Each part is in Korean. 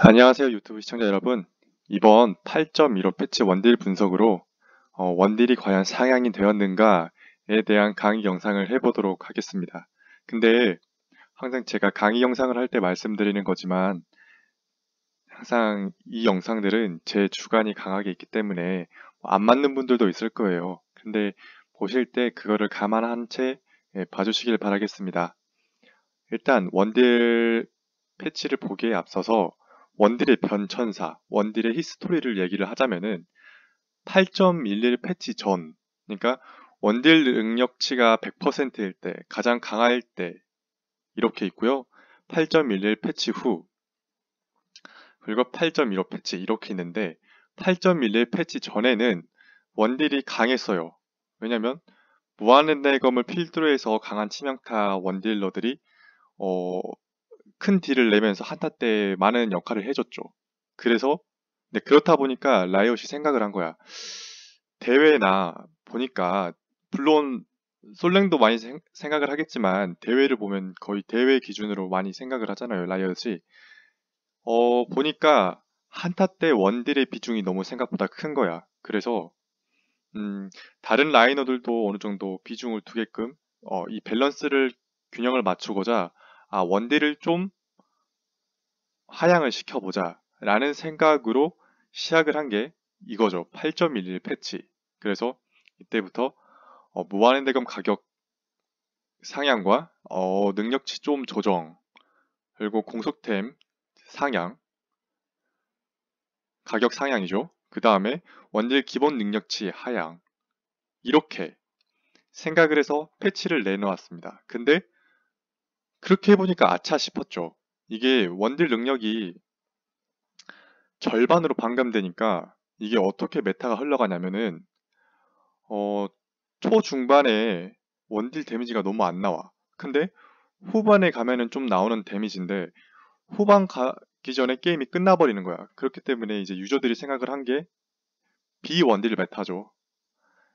안녕하세요, 유튜브 시청자 여러분. 이번 8.15 패치 원딜 분석으로 원딜이 과연 상향이 되었는가에 대한 강의 영상을 해보도록 하겠습니다. 근데 항상 제가 강의 영상을 할 때 말씀드리는 거지만 항상 이 영상들은 제 주관이 강하게 있기 때문에 안 맞는 분들도 있을 거예요. 근데 보실 때 그거를 감안한 채 봐주시길 바라겠습니다. 일단 원딜 패치를 보기에 앞서서 원딜의 변천사, 원딜의 히스토리를 얘기를 하자면은 8.11 패치 전, 그러니까 원딜 능력치가 100%일 때, 가장 강할 때 이렇게 있고요. 8.11 패치 후, 그리고 8.15 패치 이렇게 있는데 8.11 패치 전에는 원딜이 강했어요. 왜냐면 무한의 대검을 필두로 해서 강한 치명타 원딜러들이 어, 큰 딜을 내면서 한타 때 많은 역할을 해줬죠. 그래서 그렇다 보니까 라이엇이 생각을 한 거야. 대회나 보니까 물론 솔랭도 많이 생각을 하겠지만 대회를 보면 거의 대회 기준으로 많이 생각을 하잖아요. 라이엇이. 보니까 한타 때 원딜의 비중이 너무 생각보다 큰 거야. 그래서 음, 다른 라이너들도 어느 정도 비중을 두게끔 이 밸런스를 균형을 맞추고자 원딜을 좀 하향을 시켜보자 라는 생각으로 시작을 한 게 이거죠. 8.11 패치. 그래서 이때부터 무한의 대검 가격 상향과 능력치 좀 조정, 그리고 공속템 상향, 가격 상향이죠. 그 다음에 원딜 기본 능력치 하향, 이렇게 생각을 해서 패치를 내놓았습니다. 근데 그렇게 해보니까 아차 싶었죠. 이게 원딜 능력이 절반으로 반감되니까 이게 어떻게 메타가 흘러가냐면은 어, 초중반에 원딜 데미지가 너무 안 나와. 근데 후반에 가면은 좀 나오는 데미지인데 후반 가기 전에 게임이 끝나버리는 거야. 그렇기 때문에 이제 유저들이 생각을 한 게 비원딜 메타죠.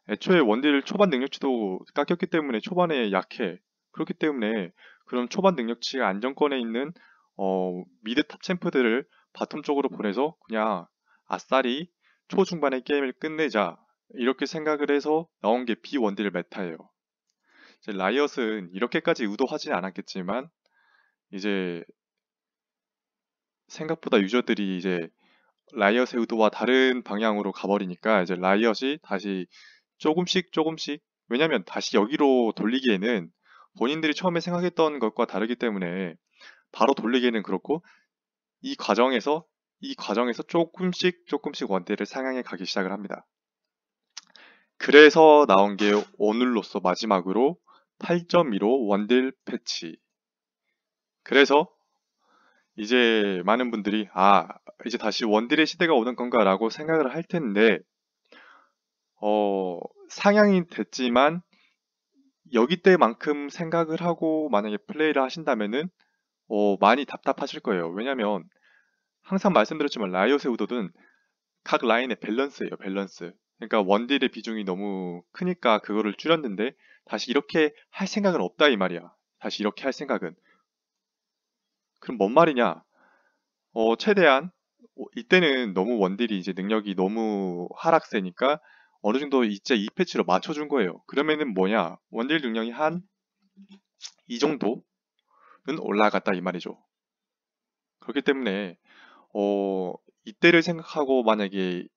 애초에 원딜 초반 능력치도 깎였기 때문에 초반에 약해. 그렇기 때문에 그런 초반 능력치가 안정권에 있는 미드 탑 챔프들을 바텀 쪽으로 보내서 그냥 아싸리 초중반에 게임을 끝내자. 이렇게 생각을 해서 나온 게 비원딜 메타예요. 이제 라이엇은 이렇게까지 의도하진 않았겠지만 이제 생각보다 유저들이 이제 라이엇의 의도와 다른 방향으로 가버리니까 이제 라이엇이 다시 조금씩 왜냐면 다시 여기로 돌리기에는 본인들이 처음에 생각했던 것과 다르기 때문에 바로 돌리기에는 그렇고 이 과정에서 조금씩 원딜을 상향해 가기 시작을 합니다. 그래서 나온 게 오늘로써 마지막으로 8.15 원딜 패치. 그래서 이제 많은 분들이 이제 다시 원딜의 시대가 오는 건가라고 생각을 할 텐데 상향이 됐지만 여기 때만큼 생각을 하고 만약에 플레이를 하신다면은 많이 답답하실 거예요. 왜냐면 항상 말씀드렸지만 라이엇의 의도는 각 라인의 밸런스예요. 밸런스. 그러니까 원딜의 비중이 너무 크니까 그거를 줄였는데 다시 이렇게 할 생각은 없다 이 말이야. 다시 이렇게 할 생각은. 그럼 뭔 말이냐? 최대한 이때는 너무 원딜이 이제 능력이 너무 하락세니까 어느 정도 이제 이 패치로 맞춰준 거예요. 그러면은 뭐냐? 원딜 능력이 한 이 정도는 올라갔다 이 말이죠. 그렇기 때문에 이때를 생각하고 만약에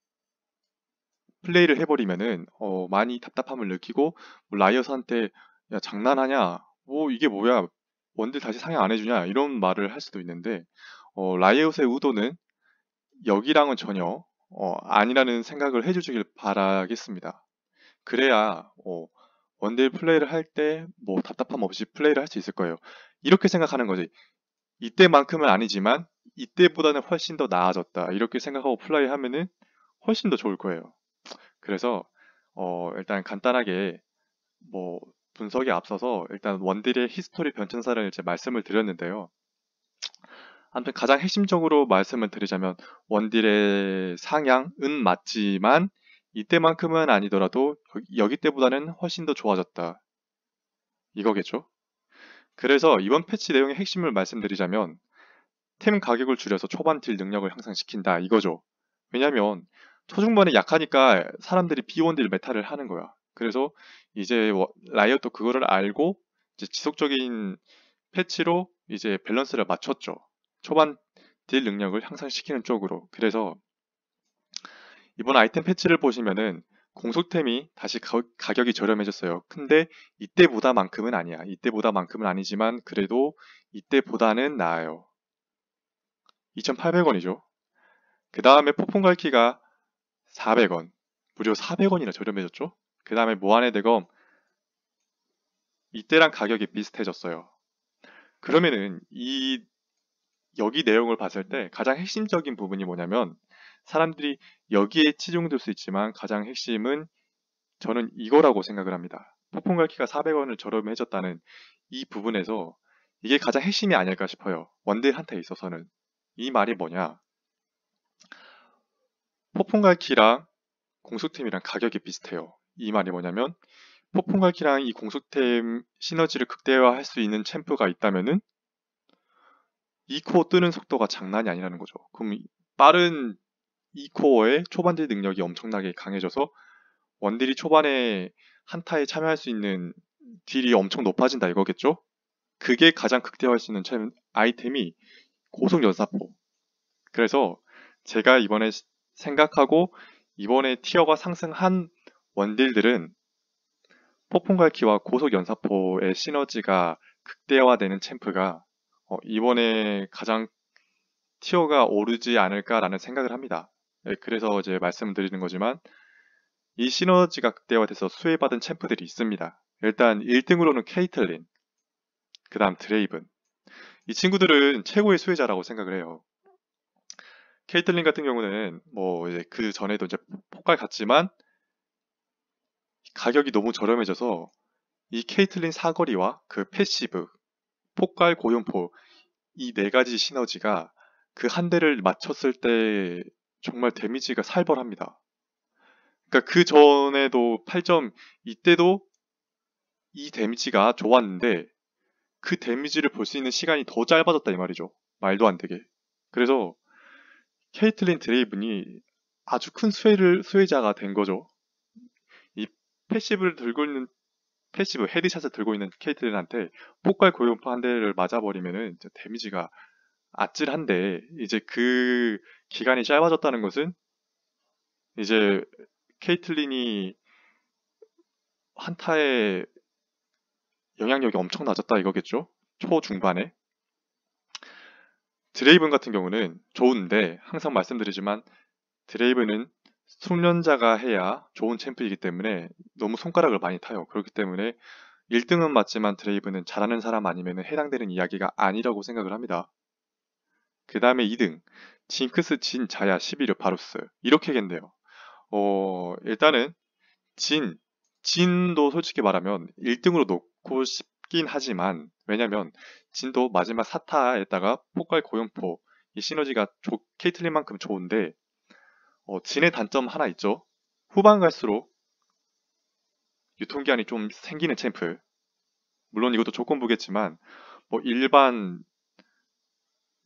플레이를 해버리면은 많이 답답함을 느끼고 뭐 라이엇한테 야 장난하냐? 뭐 이게 뭐야? 원딜 다시 상향 안 해주냐? 이런 말을 할 수도 있는데 라이엇의 의도는 여기랑은 전혀 아니라는 생각을 해주시길 바라겠습니다. 그래야 원딜 플레이를 할 때 뭐 답답함 없이 플레이를 할 수 있을 거예요. 이렇게 생각하는 거지. 이때만큼은 아니지만 이때보다는 훨씬 더 나아졌다. 이렇게 생각하고 플레이하면은 훨씬 더 좋을 거예요. 그래서 일단 간단하게 뭐 분석에 앞서서 일단 원딜의 히스토리 변천사를 이제 말씀을 드렸는데요. 아무튼 가장 핵심적으로 말씀을 드리자면 원딜의 상향은 맞지만 이때만큼은 아니더라도 여기 때보다는 훨씬 더 좋아졌다. 이거겠죠? 그래서 이번 패치 내용의 핵심을 말씀드리자면 템 가격을 줄여서 초반 딜 능력을 향상시킨다 이거죠. 왜냐면 초중반에 약하니까 사람들이 B1딜 메타를 하는 거야. 그래서 이제 라이엇도 그거를 알고 이제 지속적인 패치로 이제 밸런스를 맞췄죠. 초반 딜 능력을 향상시키는 쪽으로. 그래서 이번 아이템 패치를 보시면은 공속템이 다시 가격이 저렴해졌어요. 근데 이때보다만큼은 아니야. 이때보다만큼은 아니지만 그래도 이때보다는 나아요. 2,800원이죠. 그 다음에 폭풍갈퀴가 400원. 무려 400원이나 저렴해졌죠. 그 다음에 무한의 대검 이때랑 가격이 비슷해졌어요. 그러면은 여기 내용을 봤을 때 가장 핵심적인 부분이 뭐냐면 사람들이 여기에 치중될 수 있지만 가장 핵심은 저는 이거라고 생각을 합니다. 폭풍갈퀴가 400원을 저렴해졌다는 이 부분에서 이게 가장 핵심이 아닐까 싶어요. 원딜한테 있어서는. 이 말이 뭐냐? 폭풍갈퀴랑 공속템이랑 가격이 비슷해요. 이 말이 뭐냐면 폭풍갈퀴랑 이 공속템 시너지를 극대화할 수 있는 챔프가 있다면은 2코어 뜨는 속도가 장난이 아니라는 거죠. 그럼 빠른 2코어의 초반딜 능력이 엄청나게 강해져서 원딜이 초반에 한타에 참여할 수 있는 딜이 엄청 높아진다 이거겠죠? 그게 가장 극대화할 수 있는 아이템이 고속 연사포. 그래서 제가 이번에 생각하고 이번에 티어가 상승한 원딜들은 폭풍갈퀴와 고속 연사포의 시너지가 극대화되는 챔프가 이번에 가장 티어가 오르지 않을까라는 생각을 합니다. 네, 그래서 이제 말씀드리는 거지만 이 시너지가 극대화돼서 수혜받은 챔프들이 있습니다. 일단 1등으로는 케이틀린, 그 다음 드레이븐. 이 친구들은 최고의 수혜자라고 생각을 해요. 케이틀린 같은 경우는 뭐 이제 그 전에도 이제 폭갈 갔지만 가격이 너무 저렴해져서 이 케이틀린 사거리와 그 패시브, 폭갈 고연포 이 네 가지 시너지가 그 한 대를 맞췄을 때 정말 데미지가 살벌합니다. 그러니까 그 전에도 8점 이때도 이 데미지가 좋았는데 그 데미지를 볼 수 있는 시간이 더 짧아졌다 이 말이죠. 말도 안 되게. 그래서 케이틀린 드레이븐이 아주 큰 수혜자가 된 거죠. 이 패시브를 들고 있는 패시브 헤드샷을 들고 있는 케이틀린한테 폭발 고연포 한 대를 맞아버리면은 데미지가 아찔한데 이제 그 기간이 짧아졌다는 것은 이제 케이틀린이 한타에 영향력이 엄청 낮았다 이거겠죠? 초중반에. 드레이븐 같은 경우는 좋은데 항상 말씀드리지만 드레이븐은 숙련자가 해야 좋은 챔프이기 때문에 너무 손가락을 많이 타요. 그렇기 때문에 1등은 맞지만 드레이븐은 잘하는 사람 아니면 해당되는 이야기가 아니라고 생각을 합니다. 그 다음에 2등 징크스, 진, 자야, 11류, 바루스 이렇게겠네요. 일단은 진도 솔직히 말하면 1등으로 놓고 싶긴 하지만 왜냐면 진도 마지막 사타에다가 폭발 고연포 이 시너지가 케이틀린만큼 좋은데 진의 단점 하나 있죠. 후반 갈수록 유통기한이 좀 생기는 챔프. 물론 이것도 조건부겠지만 뭐 일반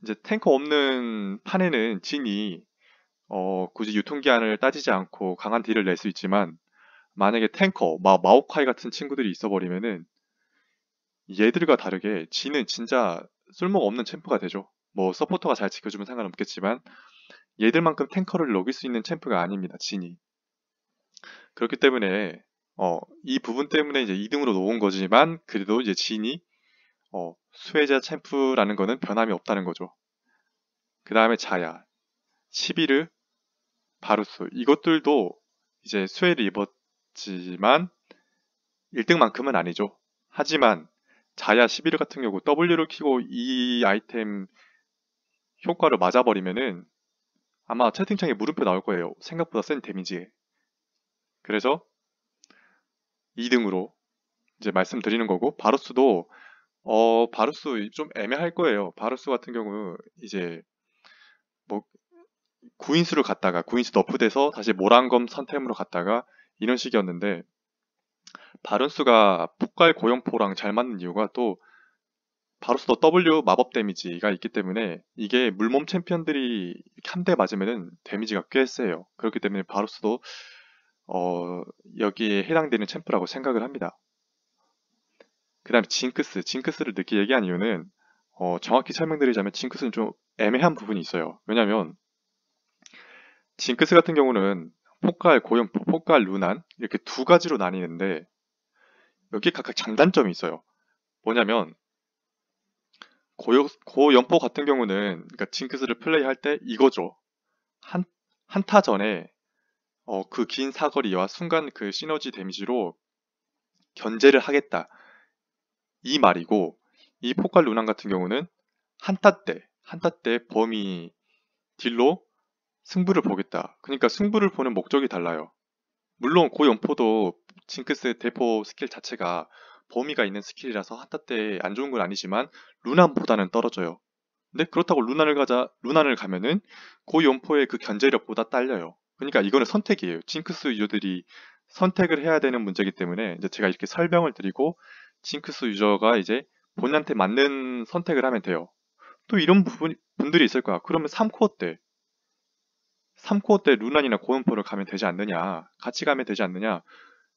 이제 탱커 없는 판에는 진이 굳이 유통기한을 따지지 않고 강한 딜을 낼 수 있지만 만약에 탱커, 마오카이 같은 친구들이 있어버리면은 얘들과 다르게 진은 진짜 쓸모가 없는 챔프가 되죠. 뭐 서포터가 잘 지켜주면 상관없겠지만 얘들만큼 탱커를 녹일 수 있는 챔프가 아닙니다. 진이. 그렇기 때문에 이 부분 때문에 이제 2등으로 놓은 거지만 그래도 이제 진이 수혜자 챔프라는 거는 변함이 없다는 거죠. 그 다음에 자야, 시비르, 바루스 이것들도 이제 수혜를 입었지만 1등만큼은 아니죠. 하지만 자야 11 같은 경우 W를 키고 이 아이템 효과를 맞아버리면은 아마 채팅창에 물음표 나올 거예요. 생각보다 센 데미지에. 그래서 2등으로 이제 말씀드리는 거고 바루스도 바루스 좀 애매할 거예요. 바루스 같은 경우 이제 뭐 구인수를 갔다가 구인수 너프돼서 다시 모란검 선템으로 갔다가 이런 식이었는데 바룬스가 폭갈 고연포랑 잘 맞는 이유가 또 바로스도 W 마법 데미지가 있기 때문에 이게 물몸 챔피언들이 한 대 맞으면은 데미지가 꽤 세요. 그렇기 때문에 바로스도 여기에 해당되는 챔프라고 생각을 합니다. 그 다음에 징크스를 늦게 얘기한 이유는 정확히 설명드리자면 징크스는 좀 애매한 부분이 있어요. 왜냐면 징크스 같은 경우는 폭갈, 고연포, 폭갈, 루난 이렇게 두 가지로 나뉘는데 여기 각각 장단점이 있어요. 뭐냐면 고연포 같은 경우는 그러니까 징크스를 플레이할 때 이거죠. 한타 전에 그 긴 사거리와 순간 그 시너지 데미지로 견제를 하겠다 이 말이고, 이 폭발 루난 같은 경우는 한타 때 범위 딜로 승부를 보겠다. 그러니까 승부를 보는 목적이 달라요. 물론 고연포도 징크스의 대포 스킬 자체가 범위가 있는 스킬이라서 한타 때 안 좋은 건 아니지만 루난보다는 떨어져요. 근데 그렇다고 루난을 가면은 고연포의 그 견제력보다 딸려요. 그러니까 이거는 선택이에요. 징크스 유저들이 선택을 해야 되는 문제이기 때문에 이제 제가 이렇게 설명을 드리고 징크스 유저가 이제 본인한테 맞는 선택을 하면 돼요. 또 이런 분들이 있을 거야. 그러면 3코어 때 루난이나 고연포를 가면 되지 않느냐, 같이 가면 되지 않느냐,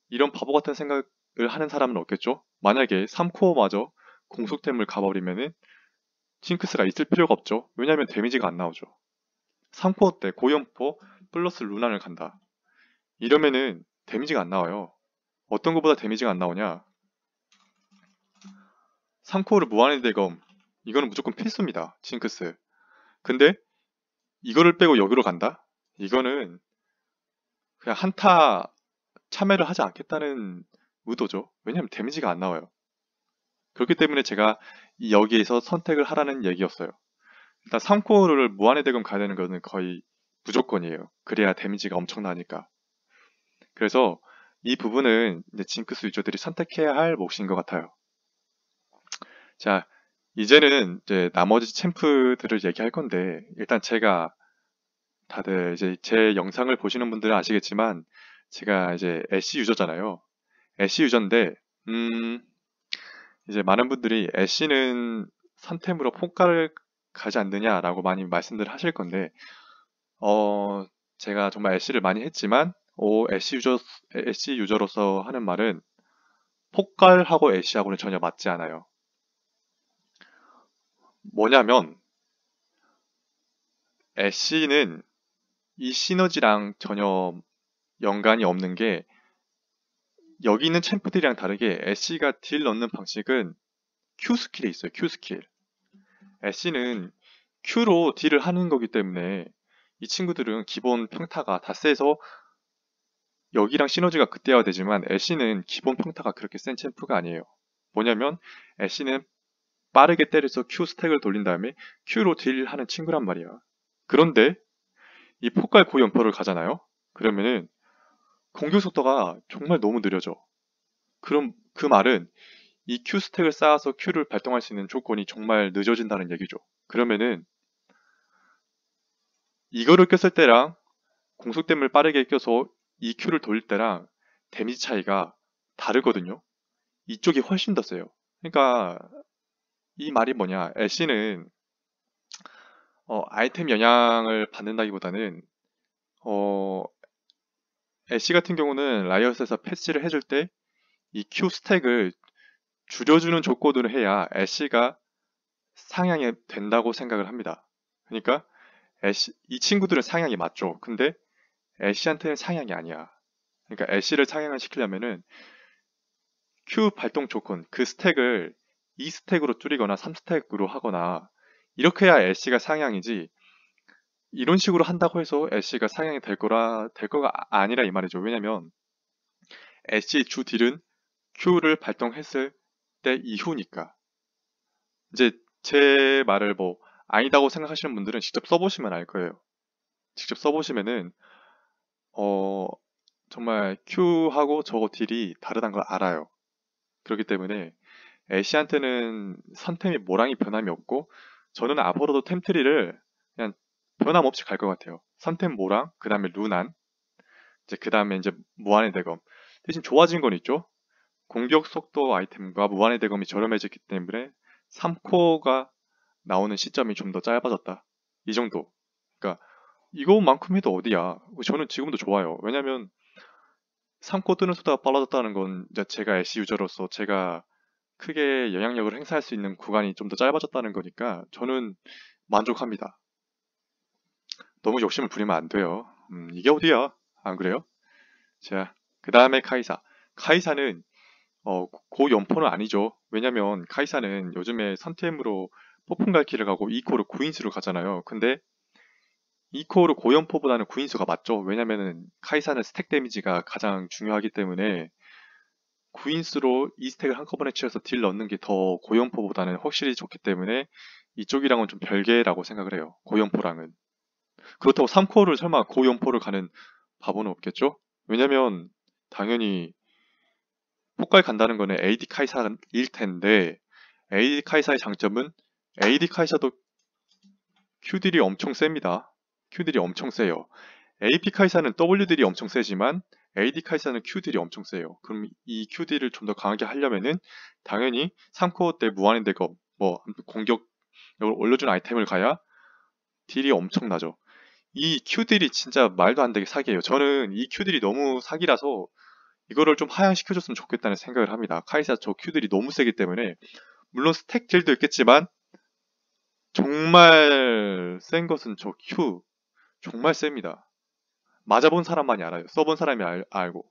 이런 바보 같은 생각을 하는 사람은 없겠죠? 만약에 3코어마저 공속템을 가버리면은 징크스가 있을 필요가 없죠. 왜냐하면 데미지가 안 나오죠. 3코어 때 고연포 플러스 루난을 간다. 이러면은 데미지가 안 나와요. 어떤 것보다 데미지가 안 나오냐? 3코어를 무한의 대검. 이거는 무조건 필수입니다. 징크스. 근데 이거를 빼고 여기로 간다? 이거는 그냥 한타 참여를 하지 않겠다는 의도죠. 왜냐하면 데미지가 안 나와요. 그렇기 때문에 제가 여기에서 선택을 하라는 얘기였어요. 일단 3코어를 무한의 대검 가야 되는 거는 거의 무조건이에요. 그래야 데미지가 엄청나니까. 그래서 이 부분은 이제 징크스 유저들이 선택해야 할 몫인 것 같아요. 자, 이제는 이제 나머지 챔프들을 얘기할 건데, 일단 제가 다들 이제 제 영상을 보시는 분들은 아시겠지만, 제가 이제 애쉬 유저잖아요. 애쉬 유저인데, 이제 많은 분들이 애쉬는 선템으로 폭가를 가지 않느냐라고 많이 말씀들 하실 건데, 제가 정말 애쉬를 많이 했지만, 애쉬 유저로서 하는 말은 폭갈하고 애쉬하고는 전혀 맞지 않아요. 뭐냐면, 애쉬는 이 시너지랑 전혀 연관이 없는 게, 여기 있는 챔프들이랑 다르게 애쉬가 딜 넣는 방식은 Q 스킬에 있어요. Q 스킬. 애쉬는 Q로 딜을 하는 거기 때문에 이 친구들은 기본 평타가 다 세서 여기랑 시너지가 극대화되지만 애쉬는 기본 평타가 그렇게 센 챔프가 아니에요. 뭐냐면 애쉬는 빠르게 때려서 Q 스택을 돌린 다음에 Q로 딜하는 친구란 말이야. 그런데 이 폭갈 고연포를 가잖아요. 그러면은 공격 속도가 정말 너무 느려져. 그럼 그 말은 이 Q 스택을 쌓아서 Q를 발동할 수 있는 조건이 정말 늦어진다는 얘기죠. 그러면은 이거를 꼈을 때랑 공속댐을 빠르게 껴서 이 Q를 돌릴 때랑 데미지 차이가 다르거든요. 이쪽이 훨씬 더 세요. 그러니까 이 말이 뭐냐? 애쉬는 아이템 영향을 받는다기보다는 어, 애쉬 같은 경우는 라이엇에서 패치를 해줄 때 이 Q 스택을 줄여주는 조건으로 해야 애쉬가 상향이 된다고 생각을 합니다. 그러니까 이 친구들은 상향이 맞죠. 근데 애쉬한테는 상향이 아니야. 그러니까 애쉬를 상향을 시키려면은 Q 발동 조건, 그 스택을 2스택으로 줄이거나 3스택으로 하거나 이렇게 해야 애쉬가 상향이지 이런 식으로 한다고 해서 애쉬가 상향이 될 거가 아니라 이 말이죠. 왜냐면 애쉬의 주 딜은 Q를 발동했을 때 이후니까. 이제 제 말을 뭐 아니다고 생각하시는 분들은 직접 써보시면 알 거예요. 직접 써보시면은 어 정말 Q하고 저거 딜이 다르다는 걸 알아요. 그렇기 때문에 애쉬한테는 선템이 모랑이 변함이 없고 저는 앞으로도 템트리를 그냥 변함없이 갈 것 같아요. 선템 모랑, 그 다음에 루난, 이제 그 다음에 이제 무한의 대검. 대신 좋아진 건 있죠. 공격 속도 아이템과 무한의 대검이 저렴해졌기 때문에 3코어가 나오는 시점이 좀 더 짧아졌다. 이 정도. 그러니까 이거만큼 해도 어디야. 저는 지금도 좋아요. 왜냐면 3코 뜨는 속도가 빨라졌다는 건 이제 제가 애쉬 유저로서 제가 크게 영향력을 행사할 수 있는 구간이 좀 더 짧아졌다는 거니까 저는 만족합니다. 너무 욕심을 부리면 안 돼요. 이게 어디야? 안 그래요? 자, 그 다음에 카이사. 카이사는 고연포는 아니죠. 왜냐면 카이사는 요즘에 선템으로 폭풍 갈퀴를 가고 2코어로 구인수로 가잖아요. 근데 2코어로 고연포보다는 구인수가 맞죠. 왜냐면은 카이사는 스택 데미지가 가장 중요하기 때문에 구인수로 2스택을 한꺼번에 치어서 딜 넣는 게 더 고연포보다는 확실히 좋기 때문에 이쪽이랑은 좀 별개라고 생각을 해요. 고연포랑은. 그렇다고 3코어를 설마 고연포를 가는 바보는 없겠죠? 왜냐면 당연히 폭갈 간다는 거는 AD 카이사일 텐데 AD 카이사의 장점은 AD 카이사도 Q딜이 엄청 셉니다. Q딜이 엄청 세요. AP 카이사는 W딜이 엄청 세지만 AD 카이사는 Q딜이 엄청 세요. 그럼 이 Q딜을 좀 더 강하게 하려면은 당연히 3코어 때 무한의 대검 공격력을 올려준 아이템을 가야 딜이 엄청나죠. 이 Q딜이 진짜 말도 안 되게 사기예요. 저는 이 Q딜이 너무 사기라서 이거를 좀 하향시켜줬으면 좋겠다는 생각을 합니다. 카이사 저 Q들이 너무 세기 때문에 물론 스택 딜도 있겠지만 정말 센 것은 저 Q 정말 셉니다. 맞아본 사람만이 알아요. 써본 사람이 알고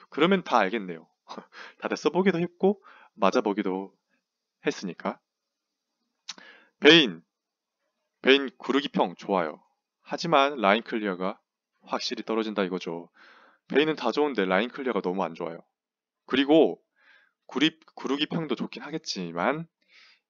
그러면 다 알겠네요. 다들 써보기도 했고 맞아보기도 했으니까. 베인 베인 구르기 평 좋아요. 하지만 라인 클리어가 확실히 떨어진다 이거죠. 베인은 다 좋은데 라인 클리어가 너무 안 좋아요. 그리고 구르기 평도 좋긴 하겠지만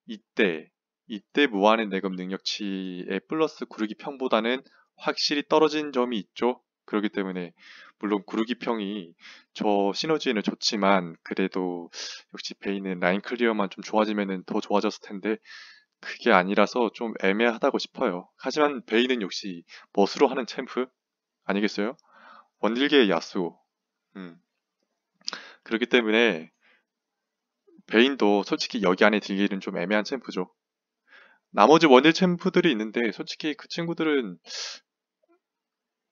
이때 무한의 내검 능력치의 플러스 구르기 평보다는 확실히 떨어진 점이 있죠. 그렇기 때문에 물론 구르기 평이 저 시너지에는 좋지만 그래도 역시 베인은 라인 클리어만 좀 좋아지면은 더 좋아졌을 텐데 그게 아니라서 좀 애매하다고 싶어요. 하지만 베인은 역시 멋으로 하는 챔프 아니겠어요? 원딜계의 야수. 음. 그렇기 때문에 베인도 솔직히 여기 안에 들기는 좀 애매한 챔프죠. 나머지 원딜 챔프들이 있는데 솔직히 그 친구들은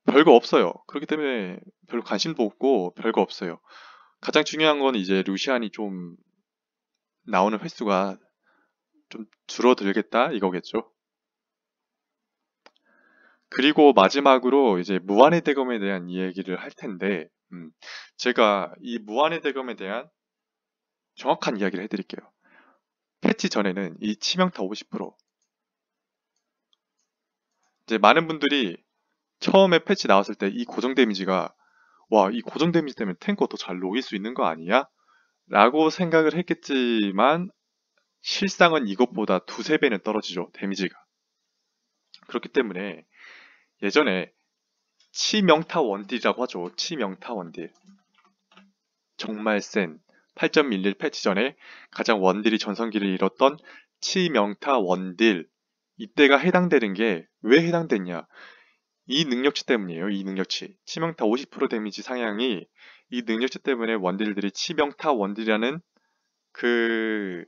별거 없어요. 그렇기 때문에 별로 관심도 없고 별거 없어요. 가장 중요한 건 이제 루시안이 좀 나오는 횟수가 좀 줄어들겠다 이거겠죠. 그리고 마지막으로 이제 무한의 대검에 대한 이야기를 할 텐데 제가 이 무한의 대검에 대한 정확한 이야기를 해드릴게요. 패치 전에는 이 치명타 50% 이제 많은 분들이 처음에 패치 나왔을 때 이 고정 데미지가 와, 이 고정 데미지 때문에 탱커 더 잘 녹일 수 있는 거 아니야? 라고 생각을 했겠지만 실상은 이것보다 두세 배는 떨어지죠, 데미지가. 그렇기 때문에 예전에 치명타 원딜이라고 하죠. 치명타 원딜. 정말 센 8.11 패치 전에 가장 원딜이 전성기를 이뤘던 치명타 원딜. 이때가 해당되는 게 왜 해당됐냐? 이 능력치 때문이에요. 이 능력치. 치명타 50% 데미지 상향이 이 능력치 때문에 원딜들이 치명타 원딜이라는 그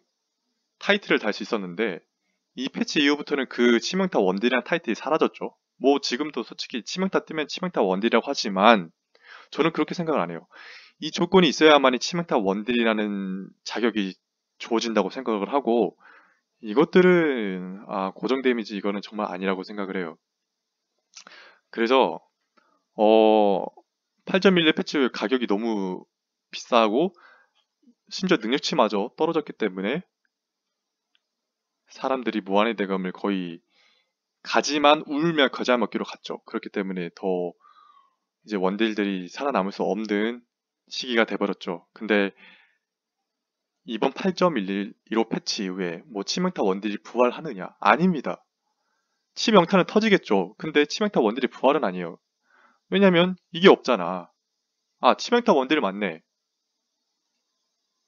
타이틀을 달 수 있었는데 이 패치 이후부터는 그 치명타 원딜이라는 타이틀이 사라졌죠. 뭐 지금도 솔직히 치명타 뜨면 치명타 원딜이라고 하지만 저는 그렇게 생각을 안 해요. 이 조건이 있어야만이 치명타 원딜이라는 자격이 주어진다고 생각을 하고 이것들은 고정 데미지 이거는 정말 아니라고 생각을 해요. 그래서 8.11 패치 가격이 너무 비싸고 심지어 능력치마저 떨어졌기 때문에 사람들이 무한의 대검을 거의 가지만 울며 겨자 먹기로 갔죠. 그렇기 때문에 더 이제 원딜들이 살아남을 수 없는 시기가 돼버렸죠. 근데 이번 8.11 패치 이후에 뭐 치명타 원딜이 부활하느냐? 아닙니다. 치명타는 터지겠죠. 근데 치명타 원딜이 부활은 아니에요. 왜냐면 이게 없잖아. 치명타 원딜 맞네.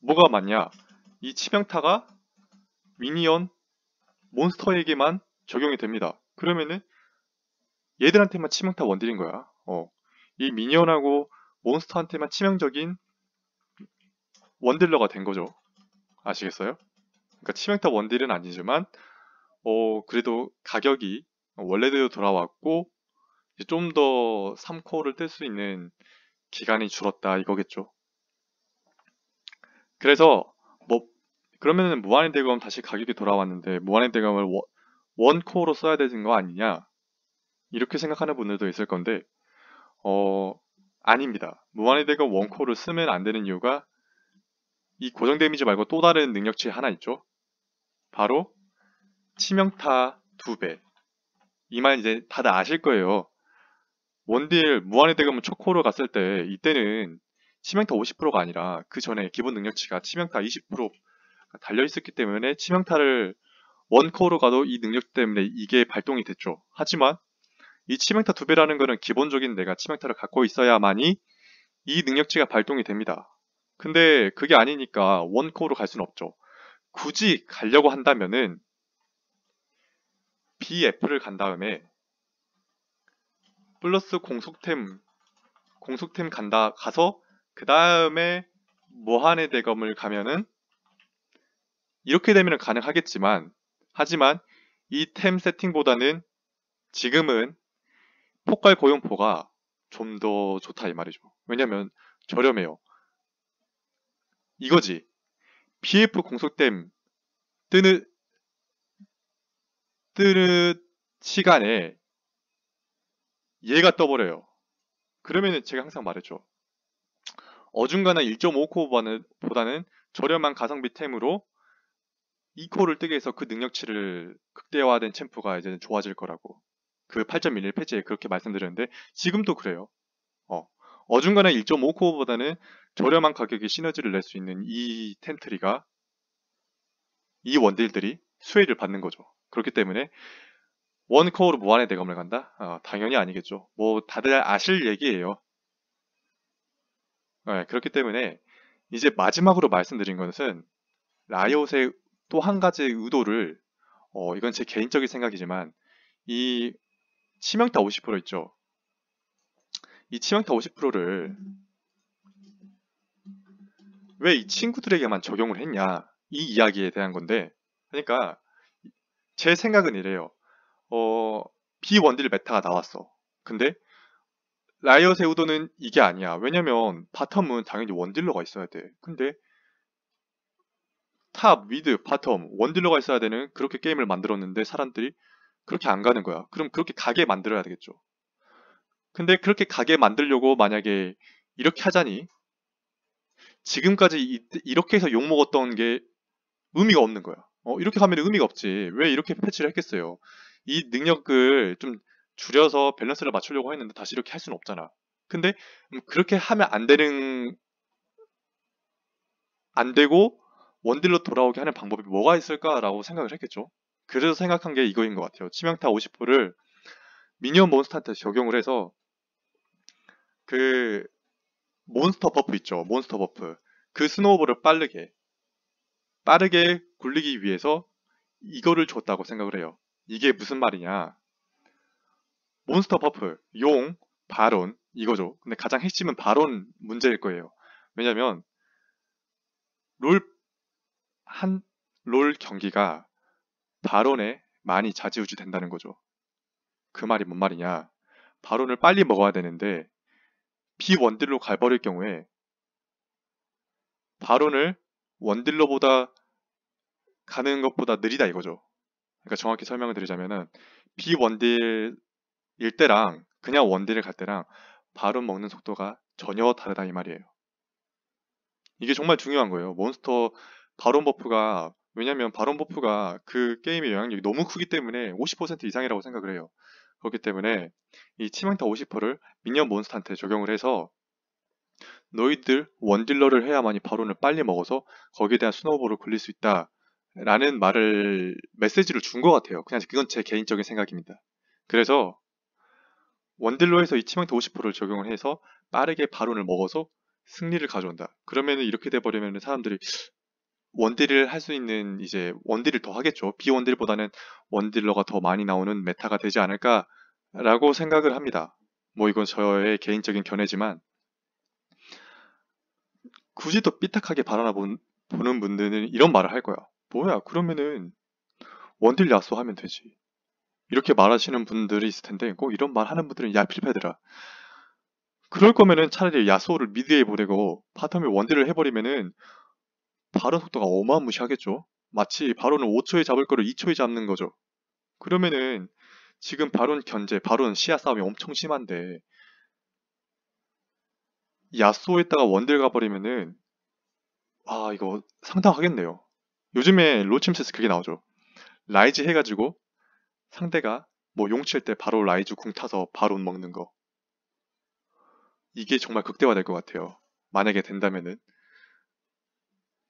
뭐가 맞냐? 이 치명타가 미니언 몬스터에게만 적용이 됩니다. 그러면은 얘들한테만 치명타 원딜인 거야. 이 미니언하고 몬스터한테만 치명적인 원딜러가 된 거죠. 아시겠어요? 그러니까 치명타 원딜은 아니지만 그래도 가격이 원래대로 돌아왔고 좀 더 3코어를 뜰 수 있는 기간이 줄었다 이거겠죠. 그래서 뭐 그러면은 무한의 대검 다시 가격이 돌아왔는데 무한의 대검을 원코어로 써야 되는 거 아니냐 이렇게 생각하는 분들도 있을 건데 어 아닙니다. 무한의 대검 원코어를 쓰면 안 되는 이유가 이 고정 데미지 말고 또 다른 능력치 하나 있죠. 바로 치명타 2배. 이 말 이제 다들 아실 거예요. 원딜 무한의 대검은 초코로 갔을 때 이때는 치명타 50%가 아니라 그 전에 기본 능력치가 치명타 20% 달려 있었기 때문에 치명타를 원코어로 가도 이 능력 때문에 이게 발동이 됐죠. 하지만 이 치명타 2배라는 거는 기본적인 내가 치명타를 갖고 있어야만이 이 능력치가 발동이 됩니다. 근데 그게 아니니까 원코어로 갈 수는 없죠. 굳이 가려고 한다면은 BF를 간 다음에 플러스 공속템 간다 가서 그 다음에 무한의 대검을 가면은 이렇게 되면 가능하겠지만 하지만 이 템 세팅보다는 지금은 폭발 고용포가 좀 더 좋다 이 말이죠. 왜냐면 저렴해요. 이거지. BF 공속템 뜨는 시간에 얘가 떠버려요. 그러면은 제가 항상 말했죠. 어중간한 1.5코어보다는 저렴한 가성비 템으로 2코어를 뜨게 해서 그 능력치를 극대화된 챔프가 이제 좋아질 거라고. 그 8.11 패치에 그렇게 말씀드렸는데 지금도 그래요. 어중간한 1.5코어보다는 저렴한 가격에 시너지를 낼 수 있는 이 템트리가 이 원딜들이 수혜를 받는 거죠. 그렇기 때문에 원코어로 무한의 대검을 간다? 당연히 아니겠죠. 뭐 다들 아실 얘기예요. 네, 그렇기 때문에 이제 마지막으로 말씀드린 것은 라이엇의 또 한 가지의 의도를 이건 제 개인적인 생각이지만 이 치명타 50% 있죠. 이 치명타 50%를 왜 이 친구들에게만 적용을 했냐 이 이야기에 대한 건데 그러니까 제 생각은 이래요. 비원딜 메타가 나왔어. 근데 라이엇의 의도는 이게 아니야. 왜냐면 바텀은 당연히 원딜러가 있어야 돼. 근데 탑, 미드, 바텀 원딜러가 있어야 되는 그렇게 게임을 만들었는데 사람들이 그렇게 안 가는 거야. 그럼 그렇게 가게 만들어야 되겠죠. 근데 그렇게 가게 만들려고 만약에 이렇게 하자니 지금까지 이렇게 해서 욕먹었던 게 의미가 없는 거야. 이렇게 가면 의미가 없지. 왜 이렇게 패치를 했겠어요. 이 능력을 좀 줄여서 밸런스를 맞추려고 했는데 다시 이렇게 할 수는 없잖아. 근데 그렇게 하면 안 되고 원딜로 돌아오게 하는 방법이 뭐가 있을까라고 생각을 했겠죠. 그래서 생각한 게 이거인 것 같아요. 치명타 50%를 미니언 몬스터한테 적용을 해서 그 몬스터 버프 있죠. 몬스터 버프. 그 스노우볼을 빠르게 굴리기 위해서 이거를 줬다고 생각을 해요. 이게 무슨 말이냐. 몬스터 버프, 용, 바론 이거죠. 근데 가장 핵심은 바론 문제일 거예요. 왜냐면 롤 롤 경기가 바론에 많이 좌지우지 된다는 거죠. 그 말이 뭔 말이냐. 바론을 빨리 먹어야 되는데 비원딜로 가버릴 경우에 바론을 원딜러보다 가는 것보다 느리다 이거죠. 그러니까 정확히 설명을 드리자면은 비원딜일 때랑 그냥 원딜을 갈 때랑 바론 먹는 속도가 전혀 다르다 이 말이에요. 이게 정말 중요한 거예요. 몬스터 바론 버프가 왜냐면 바론 버프가 그 게임의 영향력이 너무 크기 때문에 50% 이상이라고 생각을 해요. 그렇기 때문에 이 치명타 50%를 미니언 몬스터한테 적용을 해서 너희들 원딜러를 해야만이 바론을 빨리 먹어서 거기에 대한 스노우볼을 굴릴 수 있다 라는 메시지를 준 것 같아요. 그냥 그건 제 개인적인 생각입니다. 그래서 원딜러에서 이 치명타 50%를 적용을 해서 빠르게 바론을 먹어서 승리를 가져온다. 그러면은 이렇게 돼버리면 사람들이 원딜을 할 수 있는 이제 원딜을 더 하겠죠. 비원딜보다는 원딜러가 더 많이 나오는 메타가 되지 않을까라고 생각을 합니다. 뭐 이건 저의 개인적인 견해지만 굳이 더 삐딱하게 보는 분들은 이런 말을 할 거야. 뭐야, 그러면은 원딜 야쏘 하면 되지. 이렇게 말하시는 분들이 있을 텐데 꼭 이런 말 하는 분들은 야 필패들아. 그럴 거면은 차라리 야쏘를 미드에 보내고 바텀에 원딜을 해버리면은 바론 속도가 어마무시하겠죠. 마치 바론을 5초에 잡을 거를 2초에 잡는 거죠. 그러면은 지금 바론 견제, 바론 시야 싸움이 엄청 심한데 야쏘에다가 원딜 가버리면은 이거 상당하겠네요. 요즘에 로침스에서 그게 나오죠. 라이즈 해가지고 상대가 뭐 용칠 때 바로 라이즈 궁 타서 바론 먹는 거. 이게 정말 극대화될 것 같아요. 만약에 된다면은.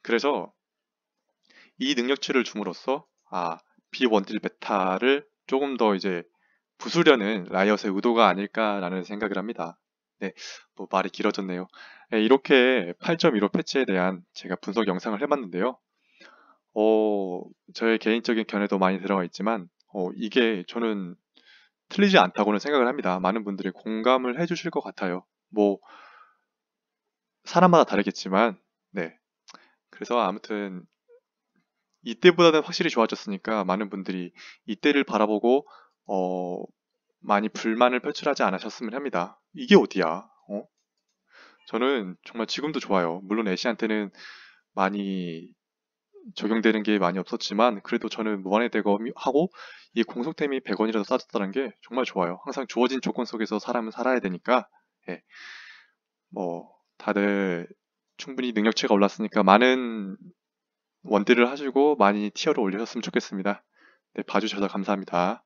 그래서 이 능력치를 줌으로써 비원딜 베타를 조금 더 이제 부수려는 라이엇의 의도가 아닐까라는 생각을 합니다. 네, 뭐 말이 길어졌네요. 네, 이렇게 8.15 패치에 대한 제가 분석 영상을 해봤는데요. 저의 개인적인 견해도 많이 들어가 있지만, 이게 저는 틀리지 않다고는 생각을 합니다. 많은 분들이 공감을 해주실 것 같아요. 뭐, 사람마다 다르겠지만, 네. 그래서 아무튼, 이때보다는 확실히 좋아졌으니까 많은 분들이 이때를 바라보고, 어, 많이 불만을 표출하지 않으셨으면 합니다. 이게 어디야? 저는 정말 지금도 좋아요. 물론 애쉬한테는 많이 적용되는 게 많이 없었지만 그래도 저는 무한의 대검이 하고 이 공속템이 100원이라도 싸졌다는 게 정말 좋아요. 항상 주어진 조건 속에서 사람은 살아야 되니까 예, 뭐 다들 충분히 능력치가 올랐으니까 많은 원딜을 하시고 많이 티어를 올리셨으면 좋겠습니다. 네, 봐주셔서 감사합니다.